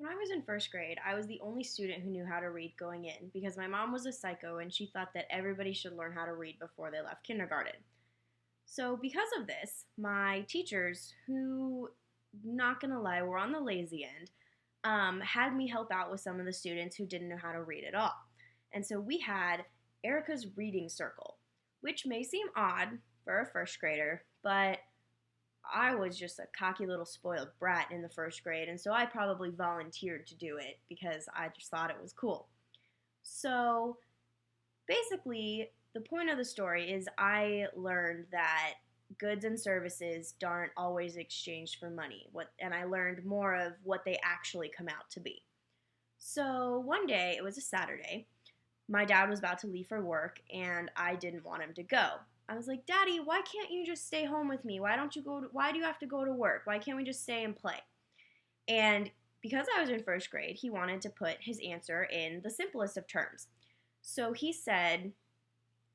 When I was in first grade, I was the only student who knew how to read going in because my mom was a psycho and she thought that everybody should learn how to read before they left kindergarten. So, because of this, my teachers, who, not gonna lie, were on the lazy end, had me help out with some of the students who didn't know how to read at all. And so we had Erica's reading circle, which may seem odd for a first grader, but I was just a cocky little spoiled brat in the first grade, and so I probably volunteered to do it because I just thought it was cool. So basically, the point of the story is I learned that goods and services aren't always exchanged for money. And I learned more of what they actually come out to be. So one day, it was a Saturday, my dad was about to leave for work and I didn't want him to go. I was like, "Daddy, why can't you just stay home with me? Why do you have to go to work? Why can't we just stay and play?" And because I was in first grade, he wanted to put his answer in the simplest of terms. So he said,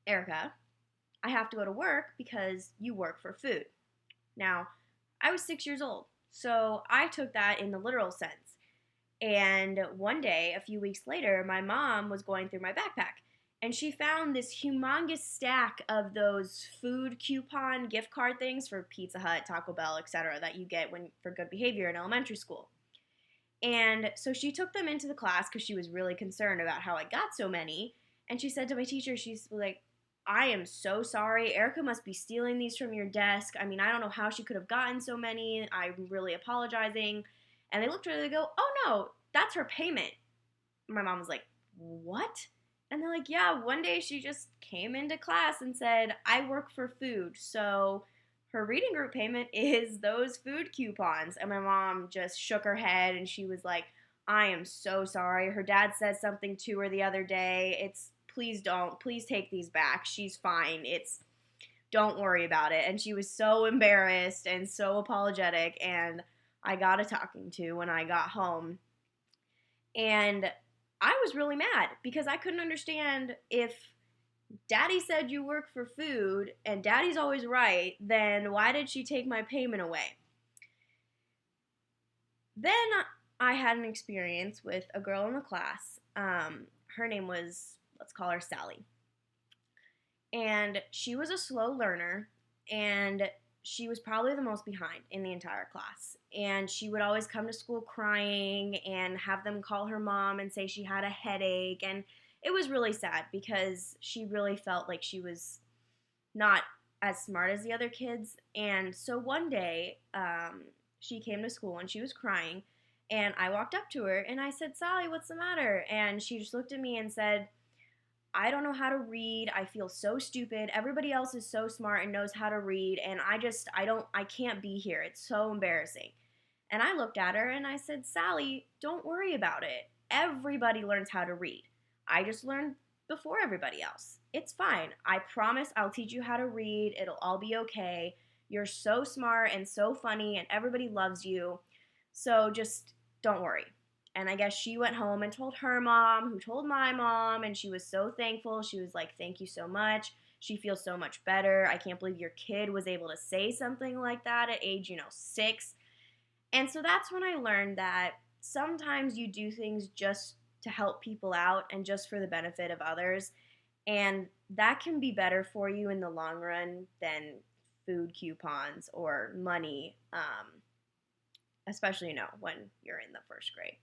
"Erica, I have to go to work because you work for food." Now, I was 6 years old, so I took that in the literal sense. And one day, a few weeks later, my mom was going through my backpack and she found this humongous stack of those food coupon gift card things for Pizza Hut, Taco Bell, etc. that you get when for good behavior in elementary school. And so she took them into the class because she was really concerned about how I got so many. And she said to my teacher, she's like, "I am so sorry. Erica must be stealing these from your desk. I mean, I don't know how she could have gotten so many. I'm really apologizing." And they looked at her and they go, "Oh no, that's her payment." My mom was like, "What?" And they're like, "Yeah, one day she just came into class and said, 'I work for food, so her reading group payment is those food coupons.'" And my mom just shook her head and she was like, "I am so sorry. Her dad said something to her the other day. Please take these back. She's fine. Don't worry about it." And she was so embarrassed and so apologetic, and I got a talking to when I got home. And I was really mad because I couldn't understand, if daddy said you work for food and daddy's always right, then why did she take my payment away? Then I had an experience with a girl in the class. Her name was, let's call her Sally. And she was a slow learner, and she was probably the most behind in the entire class. And she would always come to school crying and have them call her mom and say she had a headache. And it was really sad because she really felt like she was not as smart as the other kids. And so one day, she came to school and she was crying. And I walked up to her and I said, "Sally, what's the matter?" And she just looked at me and said, "I don't know how to read. I feel so stupid. Everybody else is so smart and knows how to read, and I can't be here. It's so embarrassing." And I looked at her and I said, "Sally, don't worry about it. Everybody learns how to read. I just learned before everybody else. It's fine. I promise I'll teach you how to read. It'll all be okay. You're so smart and so funny, and everybody loves you. So just don't worry." And I guess she went home and told her mom, who told my mom, and she was so thankful. She was like, "Thank you so much. She feels so much better. I can't believe your kid was able to say something like that at age, 6." And so that's when I learned that sometimes you do things just to help people out and just for the benefit of others. And that can be better for you in the long run than food coupons or money, especially, when you're in the first grade.